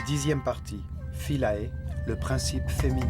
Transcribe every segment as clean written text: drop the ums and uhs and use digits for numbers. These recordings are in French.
10e partie. Philae, le principe féminin.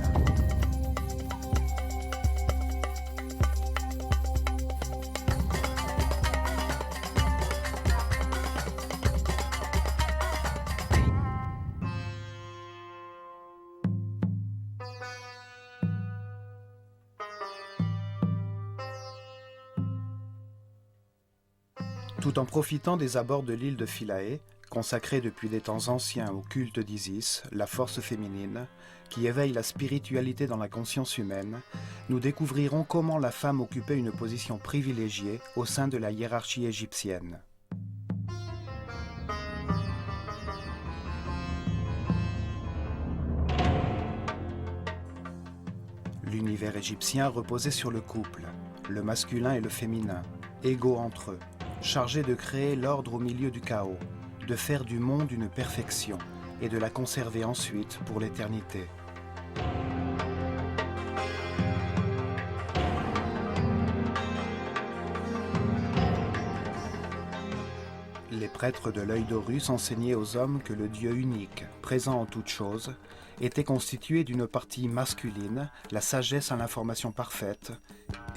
Tout en profitant des abords de l'île de Philae, consacrée depuis des temps anciens au culte d'Isis, la force féminine, qui éveille la spiritualité dans la conscience humaine, nous découvrirons comment la femme occupait une position privilégiée au sein de la hiérarchie égyptienne. L'univers égyptien reposait sur le couple, le masculin et le féminin, égaux entre eux, chargés de créer l'ordre au milieu du chaos, de faire du monde une perfection et de la conserver ensuite pour l'éternité. Les prêtres de l'œil d'Horus enseignaient aux hommes que le Dieu unique, présent en toutes choses, était constitué d'une partie masculine, la sagesse à l'information parfaite,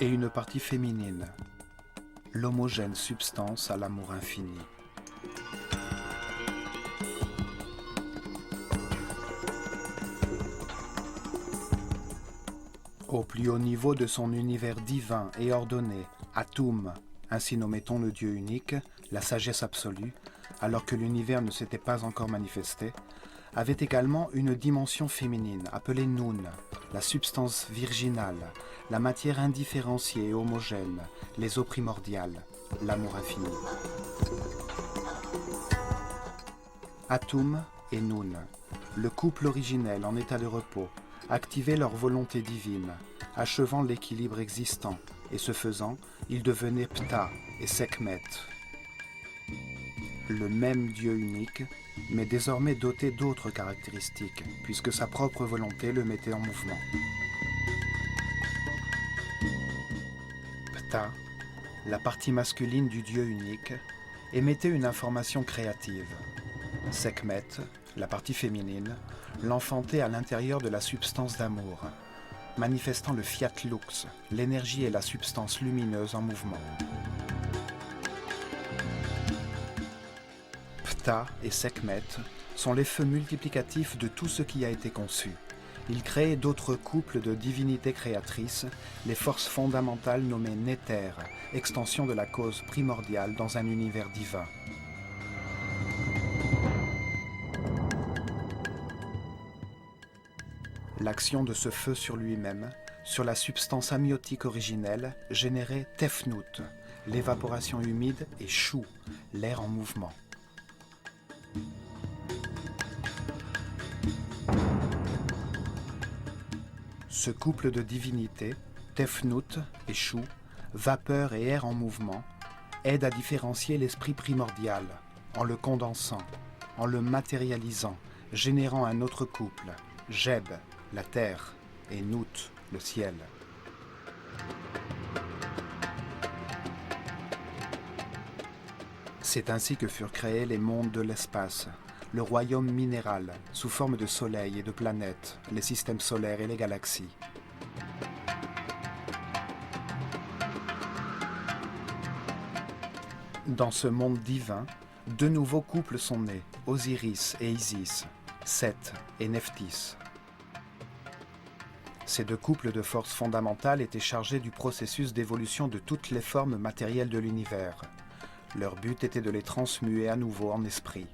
et une partie féminine, l'homogène substance à l'amour infini. Au plus haut niveau de son univers divin et ordonné, Atum, ainsi nommait-on le Dieu unique, la sagesse absolue, alors que l'univers ne s'était pas encore manifesté, avait également une dimension féminine appelée Nun, la substance virginale, la matière indifférenciée et homogène, les eaux primordiales, l'amour infini. Atum et Nun, le couple originel en état de repos, activaient leur volonté divine, achevant l'équilibre existant, et ce faisant, ils devenaient Ptah et Sekhmet. Le même Dieu unique, mais désormais doté d'autres caractéristiques, puisque sa propre volonté le mettait en mouvement. Ptah, la partie masculine du Dieu unique, émettait une information créative. Sekhmet, la partie féminine, l'enfantait à l'intérieur de la substance d'amour, manifestant le fiat lux, l'énergie et la substance lumineuse en mouvement. Ptah et Sekhmet sont les feux multiplicatifs de tout ce qui a été conçu. Ils créaient d'autres couples de divinités créatrices, les forces fondamentales nommées Néter, extension de la cause primordiale dans un univers divin. L'action de ce feu sur lui-même, sur la substance amniotique originelle, générait Tefnut, l'évaporation humide, et Shu, l'air en mouvement. Ce couple de divinités, Tefnut et Shu, vapeur et air en mouvement, aide à différencier l'esprit primordial, en le condensant, en le matérialisant, générant un autre couple, Geb, la terre, et Nut, le ciel. C'est ainsi que furent créés les mondes de l'espace, le royaume minéral, sous forme de soleil et de planètes, les systèmes solaires et les galaxies. Dans ce monde divin, deux nouveaux couples sont nés, Osiris et Isis, Seth et Nephthys. Ces deux couples de forces fondamentales étaient chargés du processus d'évolution de toutes les formes matérielles de l'univers. Leur but était de les transmuer à nouveau en esprit.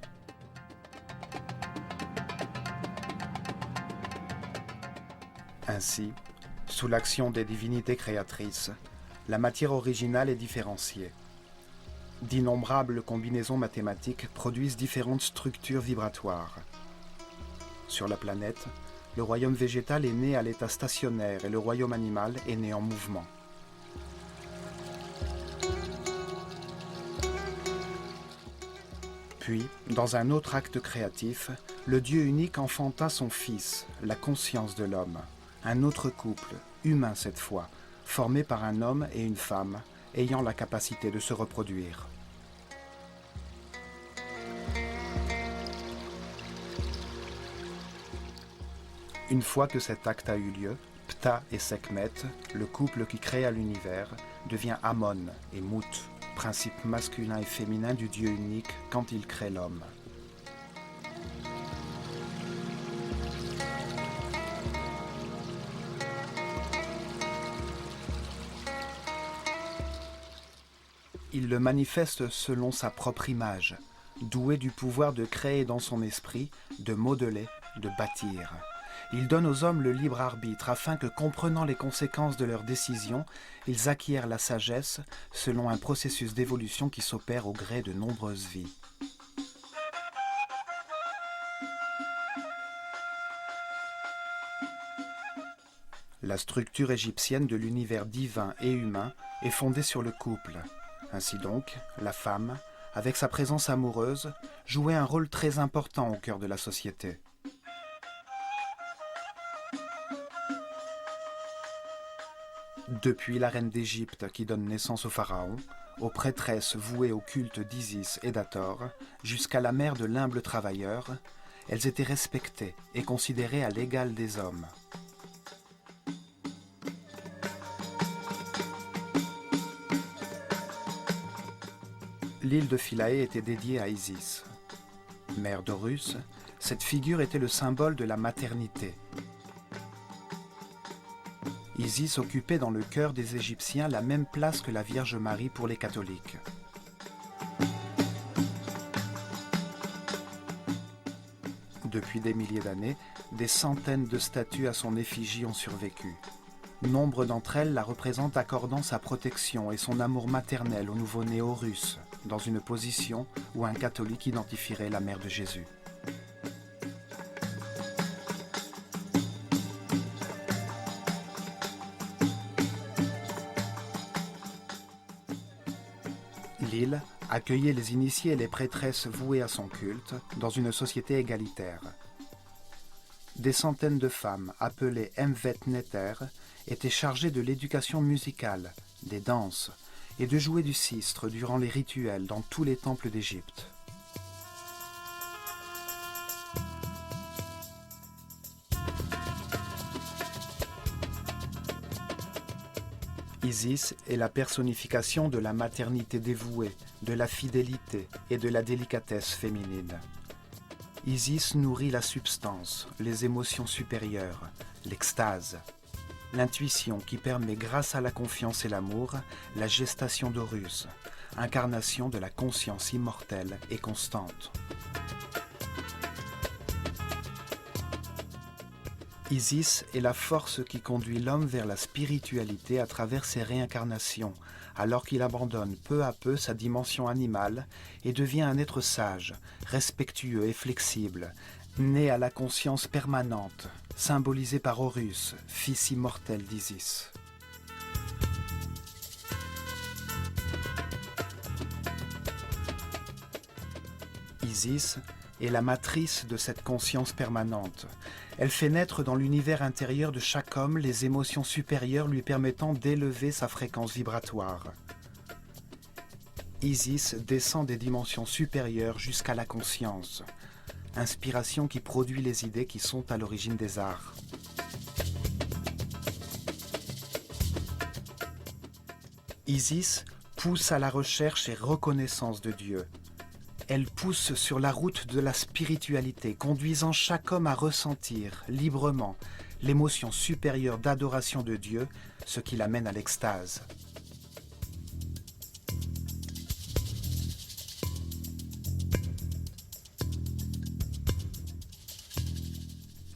Ainsi, sous l'action des divinités créatrices, la matière originale est différenciée. D'innombrables combinaisons mathématiques produisent différentes structures vibratoires. Sur la planète, le royaume végétal est né à l'état stationnaire et le royaume animal est né en mouvement. Puis, dans un autre acte créatif, le Dieu unique enfanta son Fils, la conscience de l'homme, un autre couple, humain cette fois, formé par un homme et une femme, ayant la capacité de se reproduire. Une fois que cet acte a eu lieu, Ptah et Sekhmet, le couple qui créa l'univers, devient Amon et Mut, principe masculin et féminin du Dieu unique quand il crée l'homme. Il le manifeste selon sa propre image, doué du pouvoir de créer dans son esprit, de modeler, de bâtir. Il donne aux hommes le libre arbitre afin que, comprenant les conséquences de leurs décisions, ils acquièrent la sagesse selon un processus d'évolution qui s'opère au gré de nombreuses vies. La structure égyptienne de l'univers divin et humain est fondée sur le couple. Ainsi donc, la femme, avec sa présence amoureuse, jouait un rôle très important au cœur de la société. Depuis la reine d'Égypte qui donne naissance au pharaon, aux prêtresses vouées au culte d'Isis et d'Hathor, jusqu'à la mère de l'humble travailleur, elles étaient respectées et considérées à l'égal des hommes. L'île de Philae était dédiée à Isis. Mère d'Horus, cette figure était le symbole de la maternité. Isis occupait dans le cœur des Égyptiens la même place que la Vierge Marie pour les catholiques. Depuis des milliers d'années, des centaines de statues à son effigie ont survécu. Nombre d'entre elles la représentent accordant sa protection et son amour maternel au nouveau-né Horus, dans une position où un catholique identifierait la mère de Jésus. L'île accueillait les initiés et les prêtresses vouées à son culte dans une société égalitaire. Des centaines de femmes, appelées Mvet Neter, étaient chargées de l'éducation musicale, des danses et de jouer du sistre durant les rituels dans tous les temples d'Égypte. Isis est la personnification de la maternité dévouée, de la fidélité et de la délicatesse féminine. Isis nourrit la substance, les émotions supérieures, l'extase, l'intuition qui permet, grâce à la confiance et l'amour, la gestation d'Horus, incarnation de la conscience immortelle et constante. Isis est la force qui conduit l'homme vers la spiritualité à travers ses réincarnations, alors qu'il abandonne peu à peu sa dimension animale et devient un être sage, respectueux et flexible, né à la conscience permanente, symbolisé par Horus, fils immortel d'Isis. Isis est la matrice de cette conscience permanente. Elle fait naître dans l'univers intérieur de chaque homme les émotions supérieures lui permettant d'élever sa fréquence vibratoire. Isis descend des dimensions supérieures jusqu'à la conscience, inspiration qui produit les idées qui sont à l'origine des arts. Isis pousse à la recherche et reconnaissance de Dieu. Elle pousse sur la route de la spiritualité, conduisant chaque homme à ressentir librement l'émotion supérieure d'adoration de Dieu, ce qui l'amène à l'extase.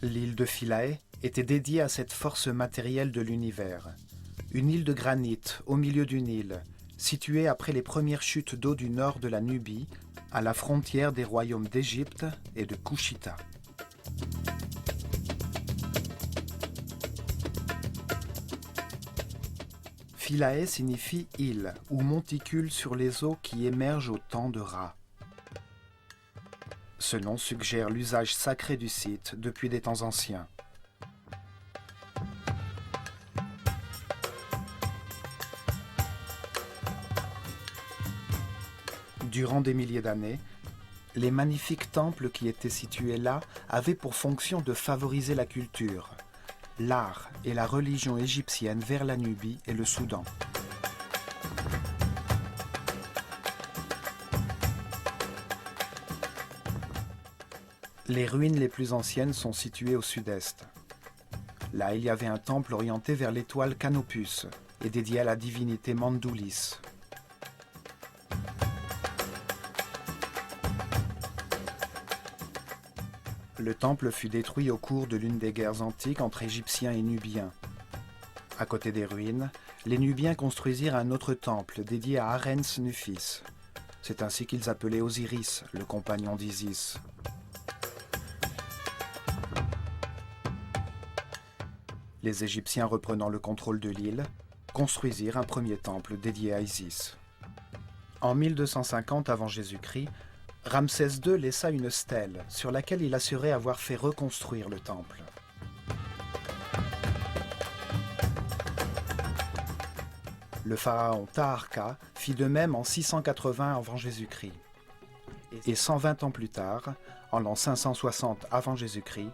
L'île de Philae était dédiée à cette force matérielle de l'univers. Une île de granit au milieu du Nil, située après les premières chutes d'eau du nord de la Nubie, à la frontière des royaumes d'Égypte et de Couchita. Philae signifie île ou monticule sur les eaux qui émergent au temps de Ra. Ce nom suggère l'usage sacré du site depuis des temps anciens. Durant des milliers d'années, Les magnifiques temples qui étaient situés là avaient pour fonction de favoriser la culture, l'art et la religion égyptienne vers la Nubie et le Soudan. Les ruines les plus anciennes sont situées au sud-est. Là, il y avait un temple orienté vers l'étoile Canopus et dédié à la divinité Mandoulis. Le temple fut détruit au cours de l'une des guerres antiques entre Égyptiens et Nubiens. À côté des ruines, les Nubiens construisirent un autre temple dédié à Arens Nufis. C'est ainsi qu'ils appelaient Osiris, le compagnon d'Isis. Les Égyptiens, reprenant le contrôle de l'île, construisirent un premier temple dédié à Isis. En 1250 avant Jésus-Christ, Ramsès II laissa une stèle sur laquelle il assurait avoir fait reconstruire le temple. Le pharaon Taharqa fit de même en 680 avant Jésus-Christ. Et 120 ans plus tard, en l'an 560 avant Jésus-Christ,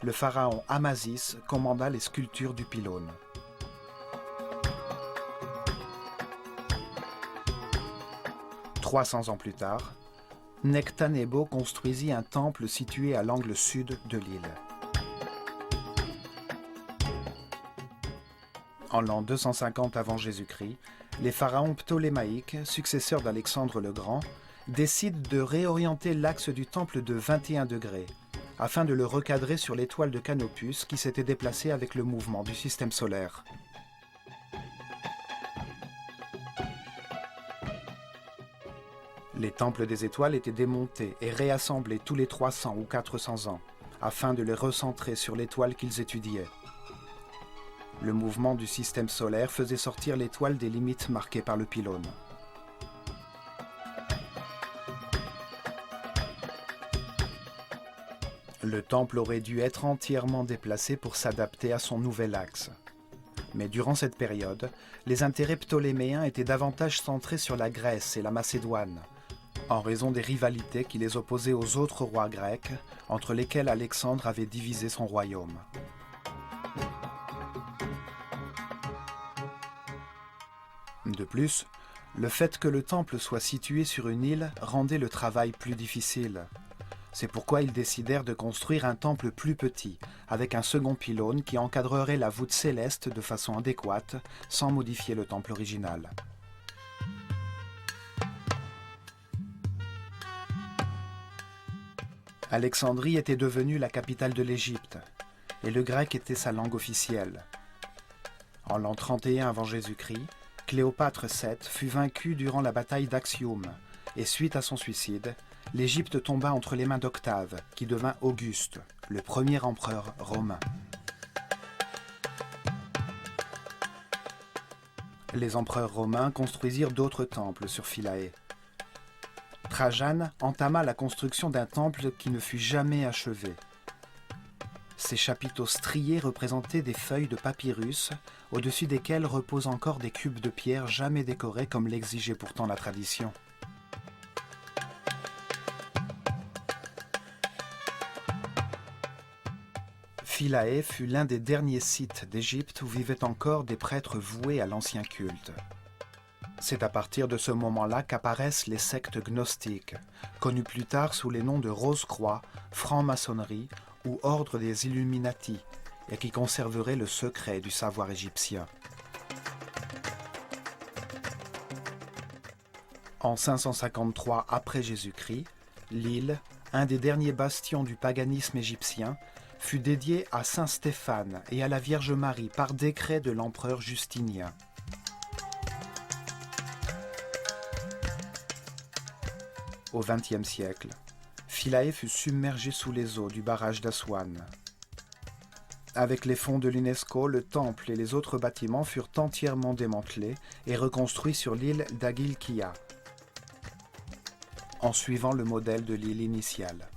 le pharaon Amasis commanda les sculptures du pylône. « 300 ans plus tard, Nectanebo construisit un temple situé à l'angle sud de l'île. En l'an 250 avant Jésus-Christ, les pharaons ptolémaïques, successeurs d'Alexandre le Grand, décident de réorienter l'axe du temple de 21 degrés, afin de le recadrer sur l'étoile de Canopus qui s'était déplacée avec le mouvement du système solaire. Les temples des étoiles étaient démontés et réassemblés tous les 300 ou 400 ans, afin de les recentrer sur l'étoile qu'ils étudiaient. Le mouvement du système solaire faisait sortir l'étoile des limites marquées par le pylône. Le temple aurait dû être entièrement déplacé pour s'adapter à son nouvel axe. Mais durant cette période, les intérêts ptoléméens étaient davantage centrés sur la Grèce et la Macédoine, en raison des rivalités qui les opposaient aux autres rois grecs, entre lesquels Alexandre avait divisé son royaume. De plus, le fait que le temple soit situé sur une île rendait le travail plus difficile. C'est pourquoi ils décidèrent de construire un temple plus petit, avec un second pylône qui encadrerait la voûte céleste de façon adéquate, sans modifier le temple original. Alexandrie était devenue la capitale de l'Égypte, et le grec était sa langue officielle. En l'an 31 avant Jésus-Christ, Cléopâtre VII fut vaincue durant la bataille d'Actium, et suite à son suicide, l'Égypte tomba entre les mains d'Octave, qui devint Auguste, le premier empereur romain. Les empereurs romains construisirent d'autres temples sur Philae. Trajan entama la construction d'un temple qui ne fut jamais achevé. Ses chapiteaux striés représentaient des feuilles de papyrus, au-dessus desquelles reposent encore des cubes de pierre jamais décorés comme l'exigeait pourtant la tradition. Philae fut l'un des derniers sites d'Égypte où vivaient encore des prêtres voués à l'ancien culte. C'est à partir de ce moment-là qu'apparaissent les sectes gnostiques, connues plus tard sous les noms de Rose-Croix, franc-maçonnerie ou ordre des Illuminati, et qui conserveraient le secret du savoir égyptien. En 553 après Jésus-Christ, l'île, un des derniers bastions du paganisme égyptien, fut dédiée à saint Stéphane et à la Vierge Marie par décret de l'empereur Justinien. Au XXe siècle, Philae fut submergée sous les eaux du barrage d'Aswan. Avec les fonds de l'UNESCO, le temple et les autres bâtiments furent entièrement démantelés et reconstruits sur l'île d'Agilkia, en suivant le modèle de l'île initiale.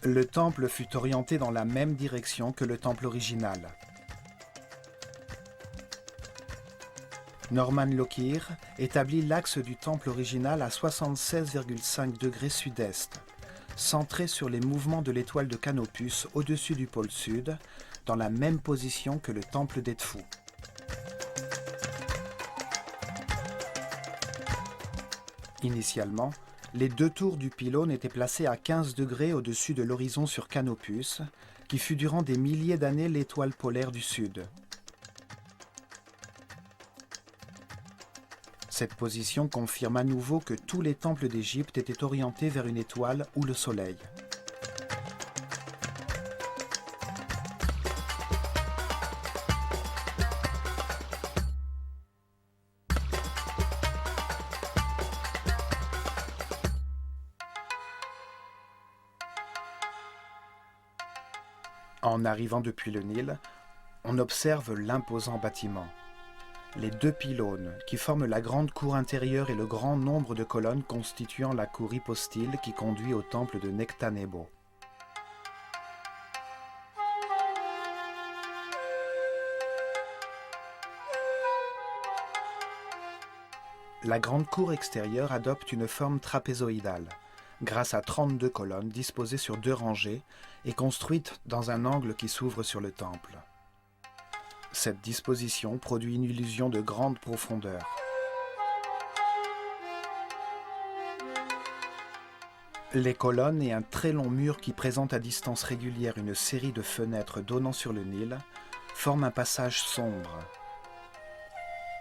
Le temple fut orienté dans la même direction que le temple original. Norman Lockyer établit l'axe du temple original à 76,5 degrés sud-est, centré sur les mouvements de l'étoile de Canopus au-dessus du pôle sud, dans la même position que le temple d'Edfu. Initialement, les deux tours du pylône étaient placées à 15 degrés au-dessus de l'horizon sur Canopus, qui fut durant des milliers d'années l'étoile polaire du Sud. Cette position confirme à nouveau que tous les temples d'Égypte étaient orientés vers une étoile ou le soleil. En arrivant depuis le Nil, on observe l'imposant bâtiment. Les deux pylônes qui forment la grande cour intérieure et le grand nombre de colonnes constituant la cour hypostyle qui conduit au temple de Nectanebo. La grande cour extérieure adopte une forme trapézoïdale, grâce à 32 colonnes disposées sur deux rangées et construites dans un angle qui s'ouvre sur le temple. Cette disposition produit une illusion de grande profondeur. Les colonnes et un très long mur qui présente à distance régulière une série de fenêtres donnant sur le Nil forment un passage sombre.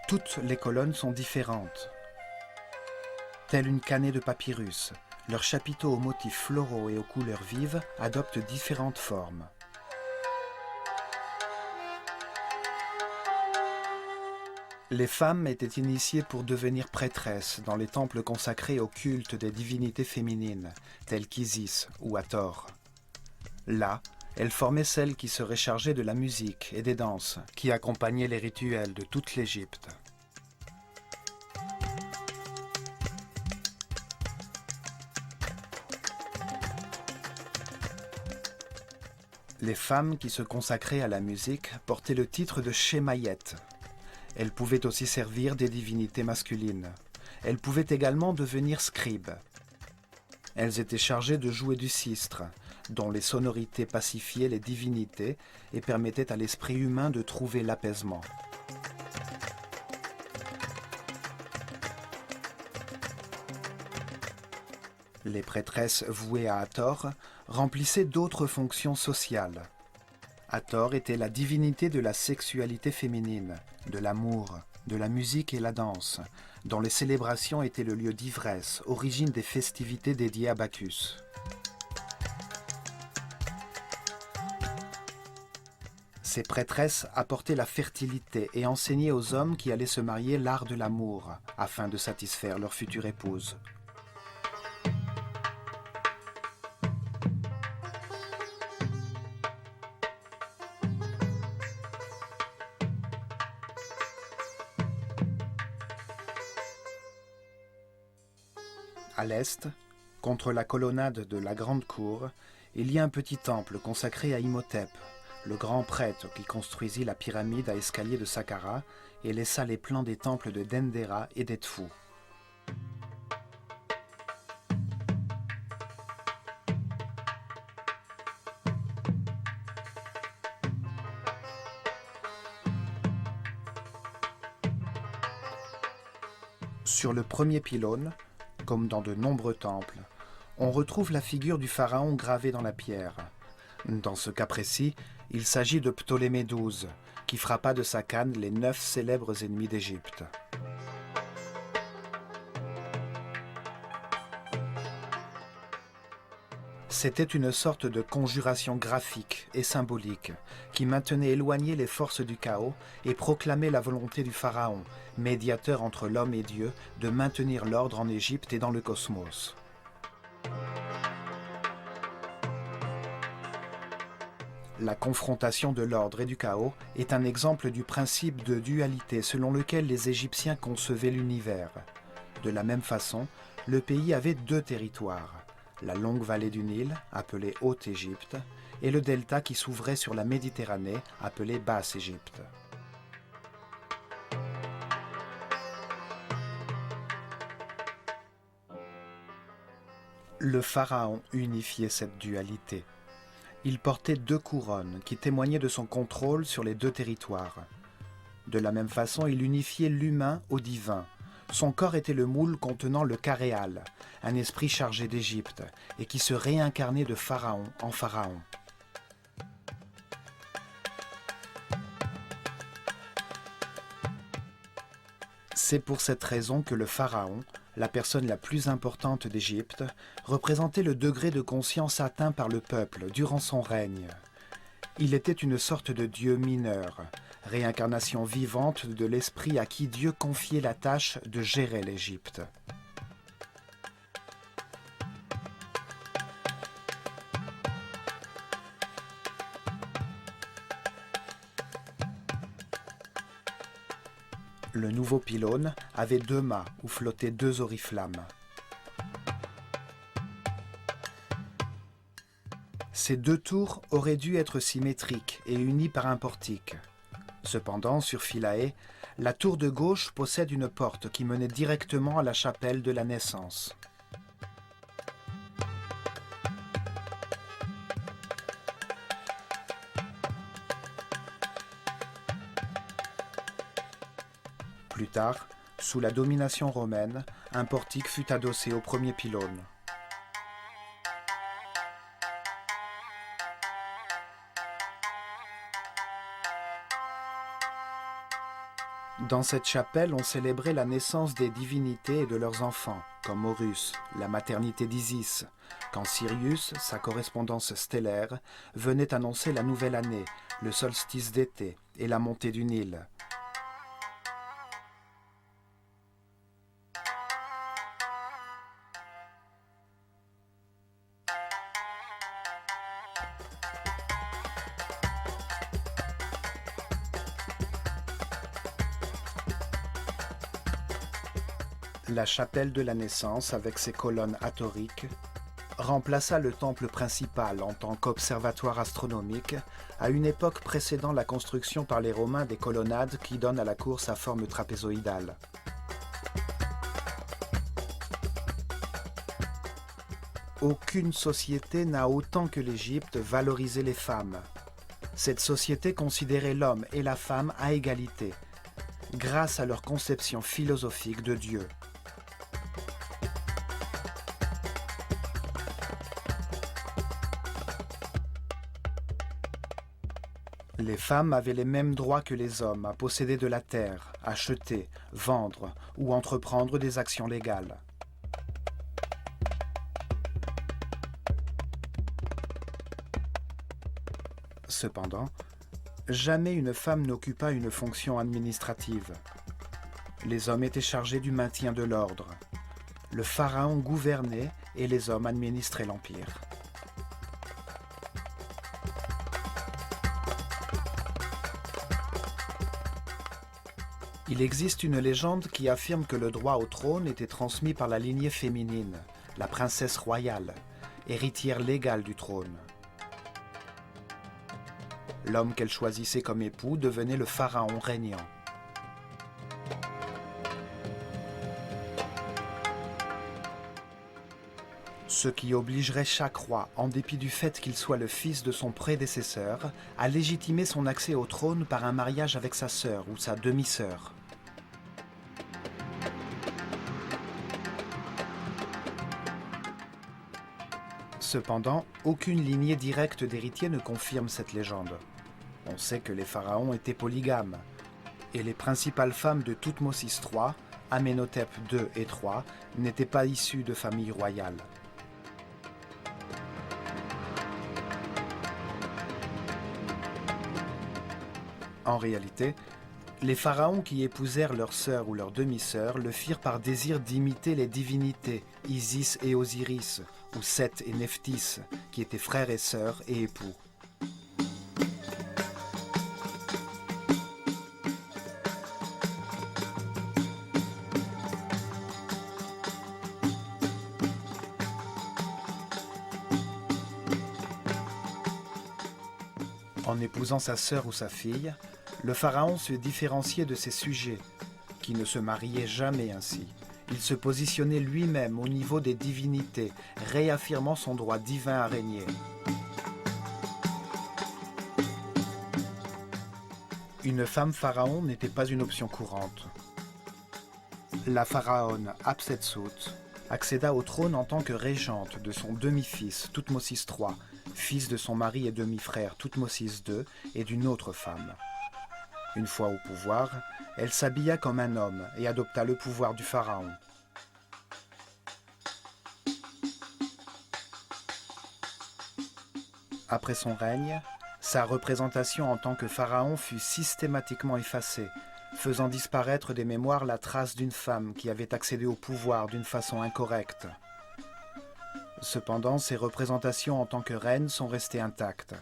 Toutes les colonnes sont différentes. Telle une canée de papyrus, leurs chapiteaux aux motifs floraux et aux couleurs vives adoptent différentes formes. Les femmes étaient initiées pour devenir prêtresses dans les temples consacrés au culte des divinités féminines, telles qu'Isis ou Hathor. Là, elles formaient celles qui seraient chargées de la musique et des danses, qui accompagnaient les rituels de toute l'Égypte. Les femmes qui se consacraient à la musique portaient le titre de Shemayet. Elles pouvaient aussi servir des divinités masculines. Elles pouvaient également devenir scribes. Elles étaient chargées de jouer du sistre, dont les sonorités pacifiaient les divinités et permettaient à l'esprit humain de trouver l'apaisement. Les prêtresses vouées à Hathor remplissaient d'autres fonctions sociales. Hathor était la divinité de la sexualité féminine, de l'amour, de la musique et la danse, dont les célébrations étaient le lieu d'ivresse, origine des festivités dédiées à Bacchus. Ces prêtresses apportaient la fertilité et enseignaient aux hommes qui allaient se marier l'art de l'amour, afin de satisfaire leur future épouse. À l'est, contre la colonnade de la grande cour, il y a un petit temple consacré à Imhotep, le grand prêtre qui construisit la pyramide à escalier de Saqqara et laissa les plans des temples de Dendera et d'Edfu. Sur le premier pylône, comme dans de nombreux temples, on retrouve la figure du pharaon gravée dans la pierre. Dans ce cas précis, il s'agit de Ptolémée XII, qui frappa de sa canne les 9 célèbres ennemis d'Égypte. C'était une sorte de conjuration graphique et symbolique qui maintenait éloignées les forces du chaos et proclamait la volonté du pharaon, médiateur entre l'homme et Dieu, de maintenir l'ordre en Égypte et dans le cosmos. La confrontation de l'ordre et du chaos est un exemple du principe de dualité selon lequel les Égyptiens concevaient l'univers. De la même façon, le pays avait 2 territoires, la longue vallée du Nil, appelée Haute-Égypte, et le delta qui s'ouvrait sur la Méditerranée, appelée Basse-Égypte. Le pharaon unifiait cette dualité. Il portait 2 couronnes qui témoignaient de son contrôle sur les 2 territoires. De la même façon, il unifiait l'humain au divin. Son corps était le moule contenant le Karéal, un esprit chargé d'Égypte, et qui se réincarnait de pharaon en pharaon. C'est pour cette raison que le pharaon, la personne la plus importante d'Égypte, représentait le degré de conscience atteint par le peuple durant son règne. Il était une sorte de dieu mineur, réincarnation vivante de l'esprit à qui Dieu confiait la tâche de gérer l'Égypte. Le nouveau pylône avait 2 mâts où flottaient 2 oriflammes. Ces 2 tours auraient dû être symétriques et unies par un portique. Cependant, sur Philae, la tour de gauche possède une porte qui menait directement à la chapelle de la naissance. Plus tard, sous la domination romaine, un portique fut adossé au premier pylône. Dans cette chapelle, on célébrait la naissance des divinités et de leurs enfants, comme Horus, la maternité d'Isis, quand Sirius, sa correspondance stellaire, venait annoncer la nouvelle année, le solstice d'été et la montée du Nil. La chapelle de la naissance, avec ses colonnes atoriques, remplaça le temple principal en tant qu'observatoire astronomique à une époque précédant la construction par les Romains des colonnades qui donnent à la cour sa forme trapézoïdale. Aucune société n'a autant que l'Égypte valorisé les femmes. Cette société considérait l'homme et la femme à égalité, grâce à leur conception philosophique de Dieu. Les femmes avaient les mêmes droits que les hommes à posséder de la terre, acheter, vendre ou entreprendre des actions légales. Cependant, jamais une femme n'occupa une fonction administrative. Les hommes étaient chargés du maintien de l'ordre. Le pharaon gouvernait et les hommes administraient l'empire. Il existe une légende qui affirme que le droit au trône était transmis par la lignée féminine, la princesse royale, héritière légale du trône. L'homme qu'elle choisissait comme époux devenait le pharaon régnant. Ce qui obligerait chaque roi, en dépit du fait qu'il soit le fils de son prédécesseur, à légitimer son accès au trône par un mariage avec sa sœur ou sa demi-sœur. Cependant, aucune lignée directe d'héritiers ne confirme cette légende. On sait que les pharaons étaient polygames, et les principales femmes de Thoutmosis III, Amenhotep II et III, n'étaient pas issues de familles royales. En réalité, les pharaons qui épousèrent leur sœur ou leur demi-sœur le firent par désir d'imiter les divinités Isis et Osiris, ou Seth et Nephthys, qui étaient frères et sœurs et époux. En épousant sa sœur ou sa fille, le pharaon se différenciait de ses sujets, qui ne se mariaient jamais ainsi, Il se positionnait lui-même au niveau des divinités, réaffirmant son droit divin à régner. Une femme pharaon n'était pas une option courante. La pharaone Hatshepsut accéda au trône en tant que régente de son demi-fils Thoutmôsis III, fils de son mari et demi-frère Thoutmôsis II et d'une autre femme. Une fois au pouvoir, elle s'habilla comme un homme et adopta le pouvoir du pharaon. Après son règne, sa représentation en tant que pharaon fut systématiquement effacée, faisant disparaître des mémoires la trace d'une femme qui avait accédé au pouvoir d'une façon incorrecte. Cependant, ses représentations en tant que reine sont restées intactes.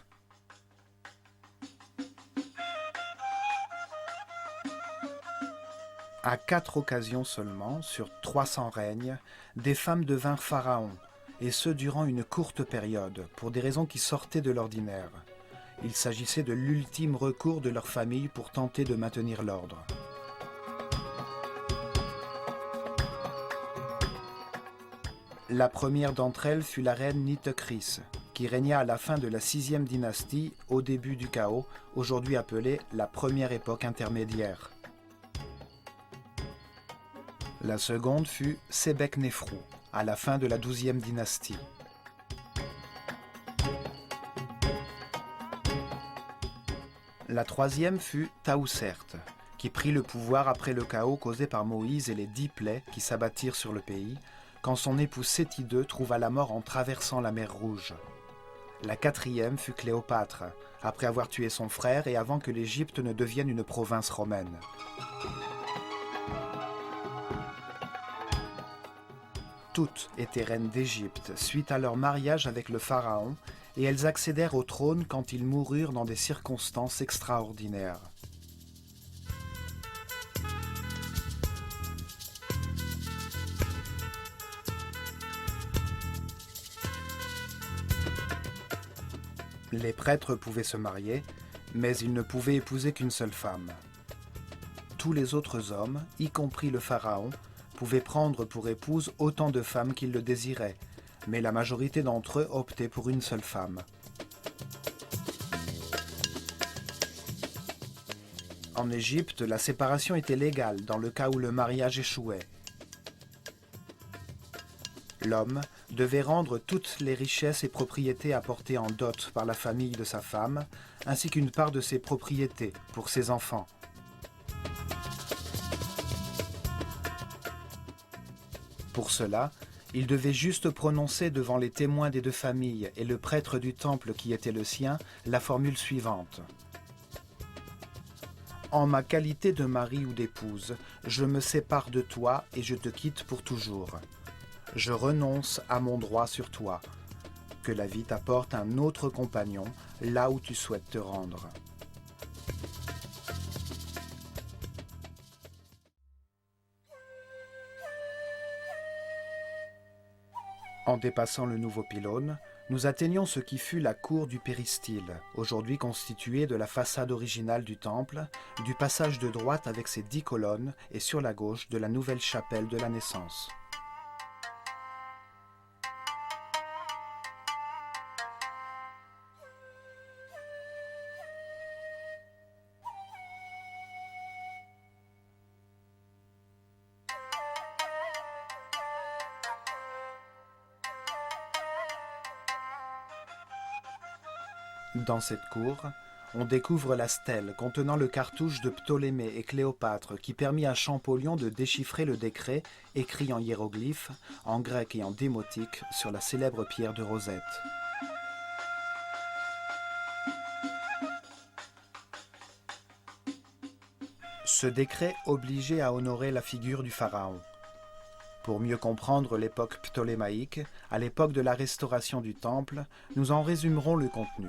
À 4 occasions seulement, sur 300 règnes, des femmes devinrent pharaons, et ce durant une courte période, pour des raisons qui sortaient de l'ordinaire. Il s'agissait de l'ultime recours de leur famille pour tenter de maintenir l'ordre. La première d'entre elles fut la reine Nitocris, qui régna à la fin de la 6e dynastie, au début du chaos, aujourd'hui appelée la première époque intermédiaire. La seconde fut Sebeknefrou, à la fin de la 12e dynastie. La troisième fut Taousert, qui prit le pouvoir après le chaos causé par Moïse et les 10 plaies qui s'abattirent sur le pays, quand son époux Séti II trouva la mort en traversant la mer Rouge. La quatrième fut Cléopâtre, après avoir tué son frère et avant que l'Égypte ne devienne une province romaine. Toutes étaient reines d'Égypte suite à leur mariage avec le pharaon et elles accédèrent au trône quand ils moururent dans des circonstances extraordinaires. Les prêtres pouvaient se marier, mais ils ne pouvaient épouser qu'une seule femme. Tous les autres hommes, y compris le pharaon, pouvaient prendre pour épouse autant de femmes qu'ils le désiraient, mais la majorité d'entre eux optaient pour une seule femme. En Égypte, la séparation était légale dans le cas où le mariage échouait. L'homme devait rendre toutes les richesses et propriétés apportées en dot par la famille de sa femme, ainsi qu'une part de ses propriétés pour ses enfants. Pour cela, il devait juste prononcer devant les témoins des deux familles et le prêtre du temple qui était le sien la formule suivante. « En ma qualité de mari ou d'épouse, je me sépare de toi et je te quitte pour toujours. Je renonce à mon droit sur toi. Que la vie t'apporte un autre compagnon là où tu souhaites te rendre. » En dépassant le nouveau pylône, nous atteignons ce qui fut la cour du péristyle, aujourd'hui constituée de la façade originale du temple, du passage de droite avec ses 10 colonnes et sur la gauche de la nouvelle chapelle de la Naissance. Dans cette cour, on découvre la stèle contenant le cartouche de Ptolémée et Cléopâtre qui permit à Champollion de déchiffrer le décret écrit en hiéroglyphes, en grec et en démotique sur la célèbre pierre de Rosette. Ce décret obligeait à honorer la figure du pharaon. Pour mieux comprendre l'époque ptolémaïque, à l'époque de la restauration du temple, nous en résumerons le contenu.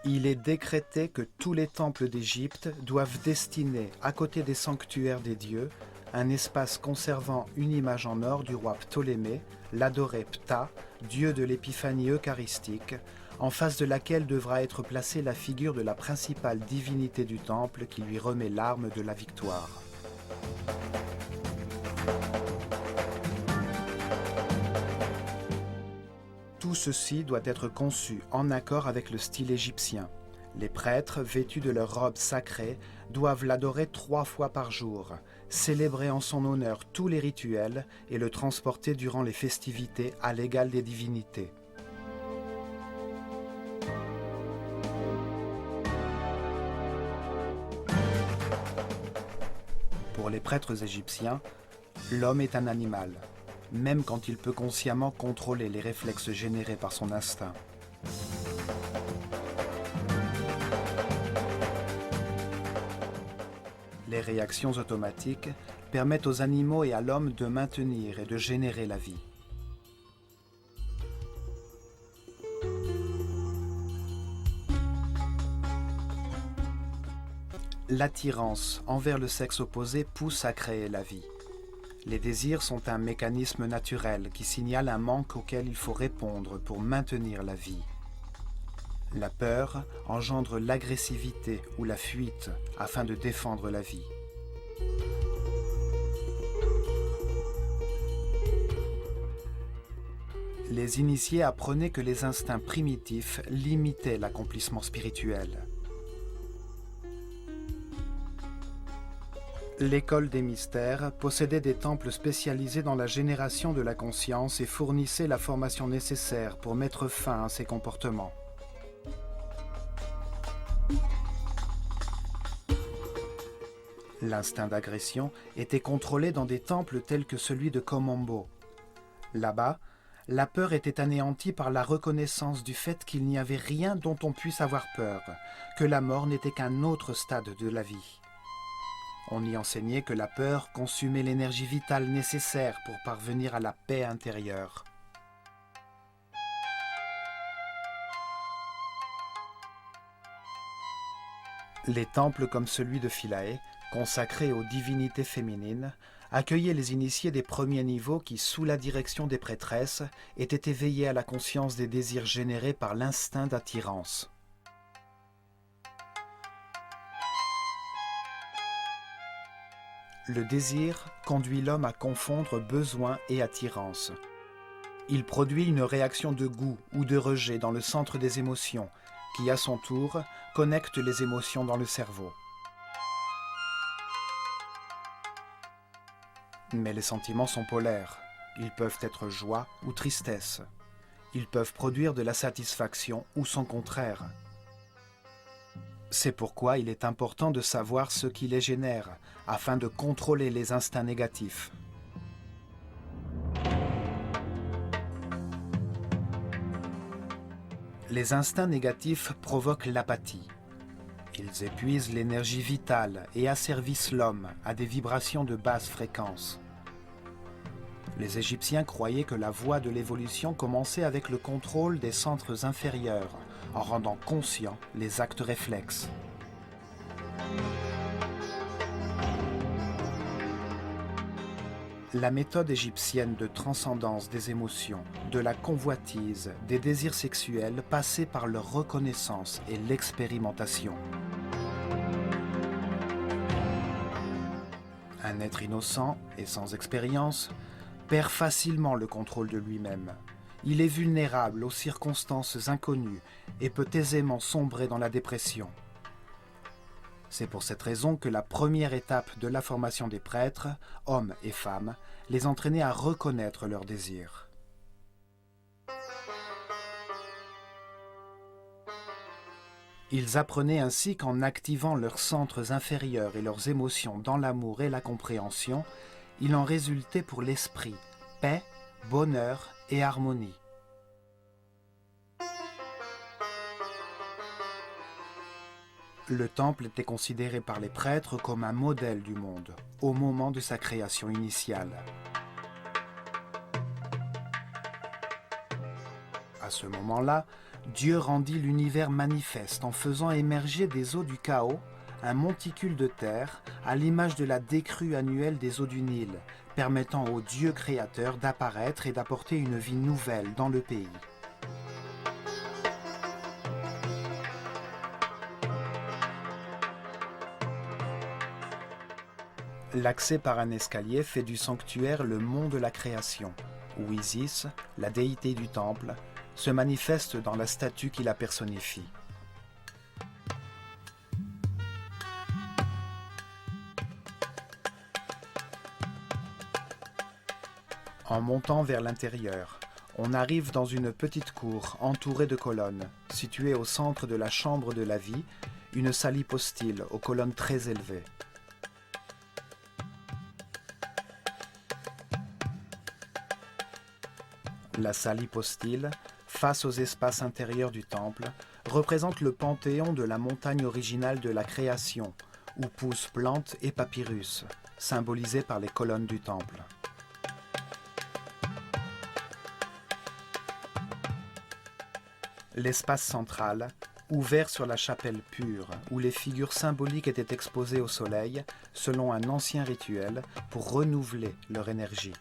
Il est décrété que tous les temples d'Égypte doivent destiner, à côté des sanctuaires des dieux, un espace conservant une image en or du roi Ptolémée, l'adoré Ptah, dieu de l'épiphanie eucharistique, en face de laquelle devra être placée la figure de la principale divinité du temple qui lui remet l'arme de la victoire. Tout ceci doit être conçu en accord avec le style égyptien. Les prêtres, vêtus de leurs robes sacrées, doivent l'adorer 3 fois par jour, célébrer en son honneur tous les rituels et le transporter durant les festivités à l'égal des divinités. Pour les prêtres égyptiens, l'homme est un animal, même quand il peut consciemment contrôler les réflexes générés par son instinct. Les réactions automatiques permettent aux animaux et à l'homme de maintenir et de générer la vie. L'attirance envers le sexe opposé pousse à créer la vie. Les désirs sont un mécanisme naturel qui signale un manque auquel il faut répondre pour maintenir la vie. La peur engendre l'agressivité ou la fuite afin de défendre la vie. Les initiés apprenaient que les instincts primitifs limitaient l'accomplissement spirituel. L'école des mystères possédait des temples spécialisés dans la génération de la conscience et fournissait la formation nécessaire pour mettre fin à ces comportements. L'instinct d'agression était contrôlé dans des temples tels que celui de Komombo. Là-bas, la peur était anéantie par la reconnaissance du fait qu'il n'y avait rien dont on puisse avoir peur, que la mort n'était qu'un autre stade de la vie. On y enseignait que la peur consumait l'énergie vitale nécessaire pour parvenir à la paix intérieure. Les temples comme celui de Philae, consacrés aux divinités féminines, accueillaient les initiés des premiers niveaux qui, sous la direction des prêtresses, étaient éveillés à la conscience des désirs générés par l'instinct d'attirance. Le désir conduit l'homme à confondre besoin et attirance. Il produit une réaction de goût ou de rejet dans le centre des émotions, qui à son tour connecte les émotions dans le cerveau. Mais les sentiments sont polaires. Ils peuvent être joie ou tristesse. Ils peuvent produire de la satisfaction ou son contraire. C'est pourquoi il est important de savoir ce qui les génère, afin de contrôler les instincts négatifs. Les instincts négatifs provoquent l'apathie. Ils épuisent l'énergie vitale et asservissent l'homme à des vibrations de basse fréquence. Les Égyptiens croyaient que la voie de l'évolution commençait avec le contrôle des centres inférieurs, en rendant conscients les actes réflexes. La méthode égyptienne de transcendance des émotions, de la convoitise, des désirs sexuels passait par leur reconnaissance et l'expérimentation. Un être innocent et sans expérience perd facilement le contrôle de lui-même. Il est vulnérable aux circonstances inconnues et peut aisément sombrer dans la dépression. C'est pour cette raison que la première étape de la formation des prêtres, hommes et femmes, les entraînait à reconnaître leurs désirs. Ils apprenaient ainsi qu'en activant leurs centres inférieurs et leurs émotions dans l'amour et la compréhension, il en résultait pour l'esprit paix, bonheur et harmonie. Le temple était considéré par les prêtres comme un modèle du monde, au moment de sa création initiale. À ce moment-là, Dieu rendit l'univers manifeste en faisant émerger des eaux du chaos un monticule de terre à l'image de la décrue annuelle des eaux du Nil, permettant au Dieu créateur d'apparaître et d'apporter une vie nouvelle dans le pays. L'accès par un escalier fait du sanctuaire le mont de la création, où Isis, la déité du temple, se manifeste dans la statue qui la personnifie. En montant vers l'intérieur, on arrive dans une petite cour entourée de colonnes, située au centre de la chambre de la vie, une salle hypostyle aux colonnes très élevées. La salle hypostyle, face aux espaces intérieurs du temple, représente le panthéon de la montagne originale de la création, où poussent plantes et papyrus, symbolisés par les colonnes du temple. L'espace central, ouvert sur la chapelle pure, où les figures symboliques étaient exposées au soleil, selon un ancien rituel, pour renouveler leur énergie.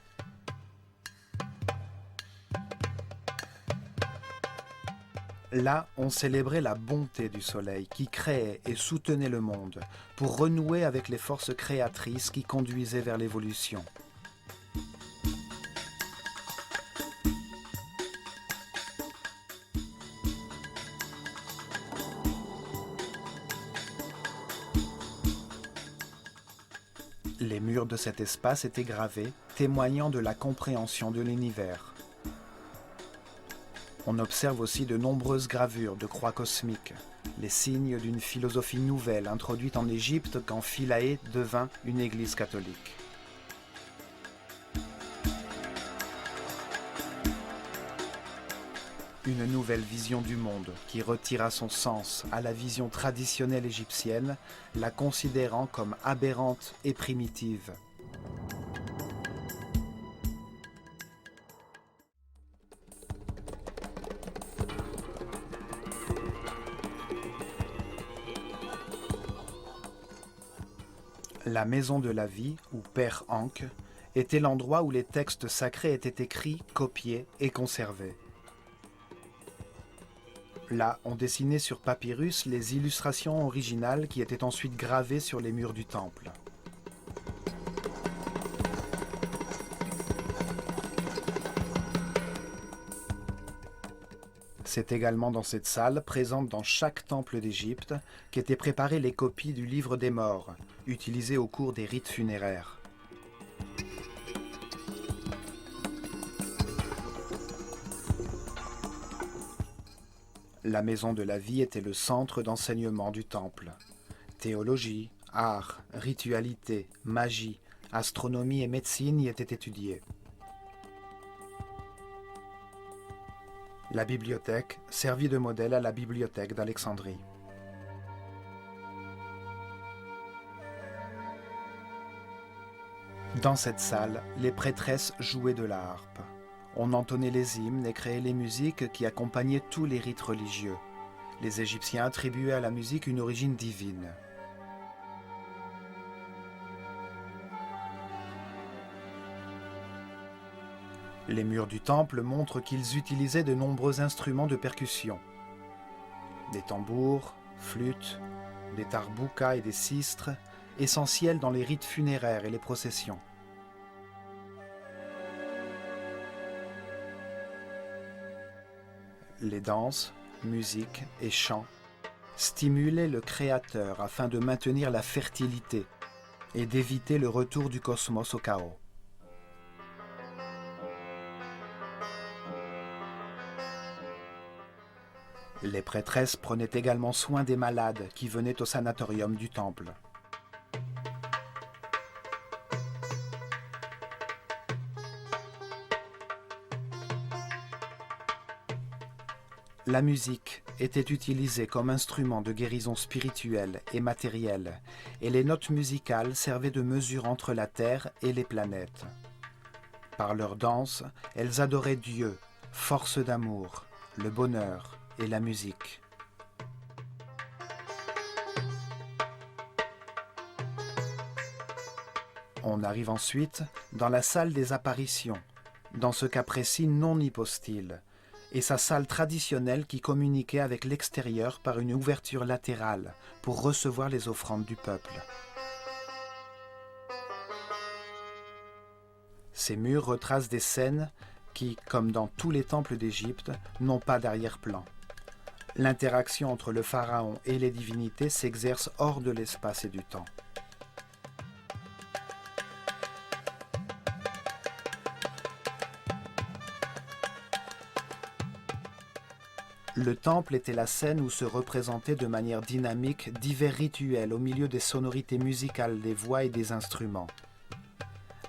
Là, on célébrait la bonté du soleil qui créait et soutenait le monde pour renouer avec les forces créatrices qui conduisaient vers l'évolution. Les murs de cet espace étaient gravés, témoignant de la compréhension de l'univers. On observe aussi de nombreuses gravures de croix cosmiques, les signes d'une philosophie nouvelle introduite en Égypte quand Philae devint une église catholique. Une nouvelle vision du monde qui retira son sens à la vision traditionnelle égyptienne, la considérant comme aberrante et primitive. La maison de la vie, ou Père Ankh, était l'endroit où les textes sacrés étaient écrits, copiés et conservés. Là, on dessinait sur papyrus les illustrations originales qui étaient ensuite gravées sur les murs du temple. C'est également dans cette salle, présente dans chaque temple d'Égypte, qu'étaient préparées les copies du livre des morts, utilisées au cours des rites funéraires. La maison de la vie était le centre d'enseignement du temple. Théologie, art, ritualité, magie, astronomie et médecine y étaient étudiées. La bibliothèque servit de modèle à la bibliothèque d'Alexandrie. Dans cette salle, les prêtresses jouaient de la harpe. On entonnait les hymnes et créait les musiques qui accompagnaient tous les rites religieux. Les Égyptiens attribuaient à la musique une origine divine. Les murs du temple montrent qu'ils utilisaient de nombreux instruments de percussion. Des tambours, flûtes, des tarboukas et des sistres, essentiels dans les rites funéraires et les processions. Les danses, musiques et chants stimulaient le créateur afin de maintenir la fertilité et d'éviter le retour du cosmos au chaos. Les prêtresses prenaient également soin des malades qui venaient au sanatorium du temple. La musique était utilisée comme instrument de guérison spirituelle et matérielle, et les notes musicales servaient de mesure entre la Terre et les planètes. Par leur danse, elles adoraient Dieu, force d'amour, le bonheur et la musique. On arrive ensuite dans la salle des apparitions, dans ce cas précis non hypostyle, et sa salle traditionnelle qui communiquait avec l'extérieur par une ouverture latérale pour recevoir les offrandes du peuple. Ces murs retracent des scènes qui, comme dans tous les temples d'Égypte, n'ont pas d'arrière-plan. L'interaction entre le pharaon et les divinités s'exerce hors de l'espace et du temps. Le temple était la scène où se représentaient de manière dynamique divers rituels au milieu des sonorités musicales des voix et des instruments.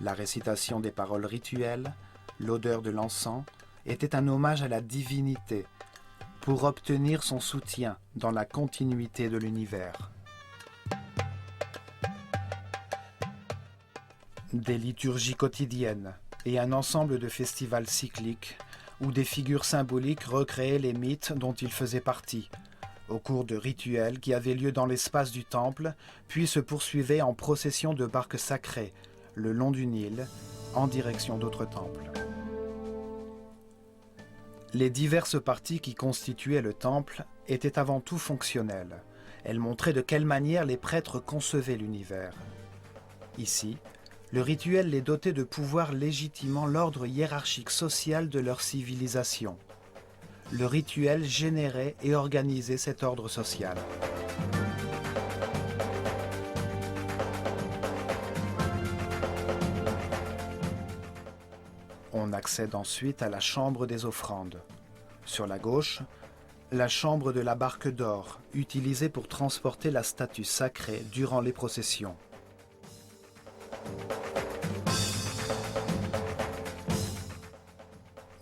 La récitation des paroles rituelles, l'odeur de l'encens, était un hommage à la divinité pour obtenir son soutien dans la continuité de l'univers. Des liturgies quotidiennes et un ensemble de festivals cycliques où des figures symboliques recréaient les mythes dont il faisait partie, au cours de rituels qui avaient lieu dans l'espace du temple, puis se poursuivaient en procession de barques sacrées, le long du Nil, en direction d'autres temples. Les diverses parties qui constituaient le temple étaient avant tout fonctionnelles. Elles montraient de quelle manière les prêtres concevaient l'univers. Ici, le rituel les dotait de pouvoir légitimant l'ordre hiérarchique social de leur civilisation. Le rituel générait et organisait cet ordre social. On accède ensuite à la chambre des offrandes. Sur la gauche, la chambre de la barque d'or, utilisée pour transporter la statue sacrée durant les processions.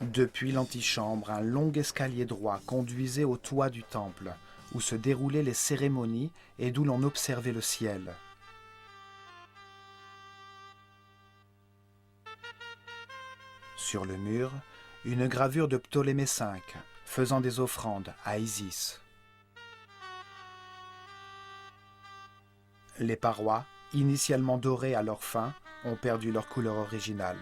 Depuis l'antichambre, un long escalier droit conduisait au toit du temple, où se déroulaient les cérémonies et d'où l'on observait le ciel. Sur le mur, une gravure de Ptolémée V, faisant des offrandes à Isis. Les parois, initialement dorées à leur fin, ont perdu leur couleur originale.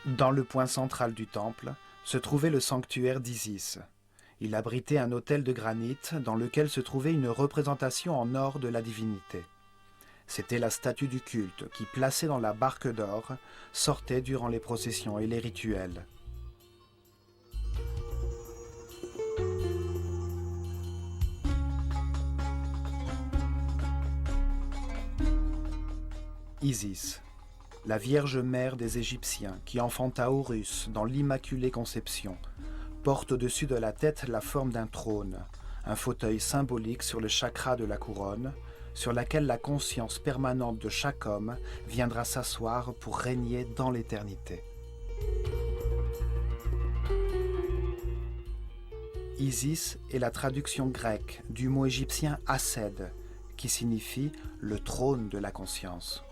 Dans le point central du temple se trouvait le sanctuaire d'Isis. Il abritait un autel de granit dans lequel se trouvait une représentation en or de la divinité. C'était la statue du culte qui, placée dans la barque d'or, sortait durant les processions et les rituels. Isis, la Vierge Mère des Égyptiens qui enfanta Horus dans l'Immaculée Conception, porte au-dessus de la tête la forme d'un trône, un fauteuil symbolique sur le chakra de la couronne, sur laquelle la conscience permanente de chaque homme viendra s'asseoir pour régner dans l'éternité. Isis est la traduction grecque du mot égyptien Ased, qui signifie le trône de la conscience.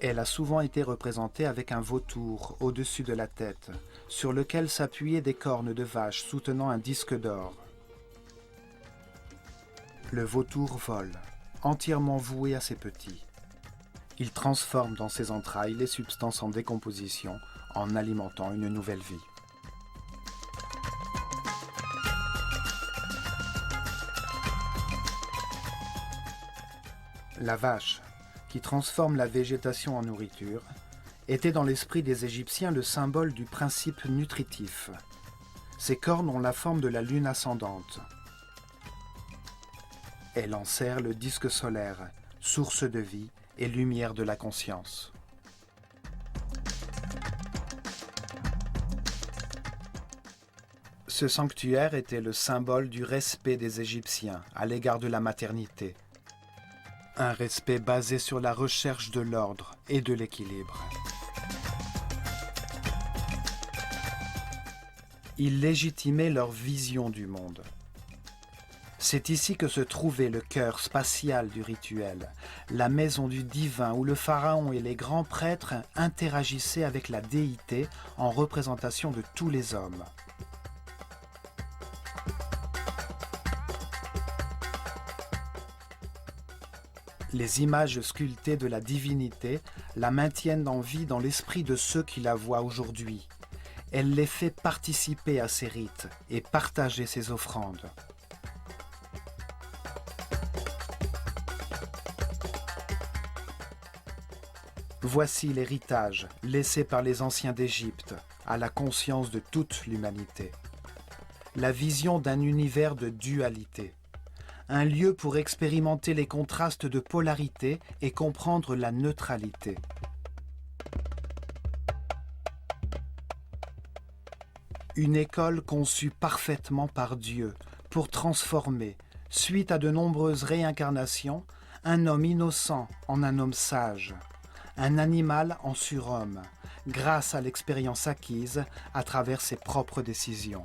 Elle a souvent été représentée avec un vautour au-dessus de la tête, sur lequel s'appuyaient des cornes de vache soutenant un disque d'or. Le vautour vole, entièrement voué à ses petits. Il transforme dans ses entrailles les substances en décomposition en alimentant une nouvelle vie. La vache, qui transforme la végétation en nourriture, était dans l'esprit des Égyptiens le symbole du principe nutritif. Ses cornes ont la forme de la lune ascendante. Elle enserre le disque solaire, source de vie et lumière de la conscience. Ce sanctuaire était le symbole du respect des Égyptiens à l'égard de la maternité. Un respect basé sur la recherche de l'ordre et de l'équilibre. Il légitimait leur vision du monde. C'est ici que se trouvait le cœur spatial du rituel, la maison du divin où le pharaon et les grands prêtres interagissaient avec la déité en représentation de tous les hommes. Les images sculptées de la divinité la maintiennent en vie dans l'esprit de ceux qui la voient aujourd'hui. Elle les fait participer à ses rites et partager ses offrandes. Voici l'héritage laissé par les anciens d'Égypte à la conscience de toute l'humanité. La vision d'un univers de dualité. Un lieu pour expérimenter les contrastes de polarité et comprendre la neutralité. Une école conçue parfaitement par Dieu pour transformer, suite à de nombreuses réincarnations, un homme innocent en un homme sage, un animal en surhomme, grâce à l'expérience acquise à travers ses propres décisions.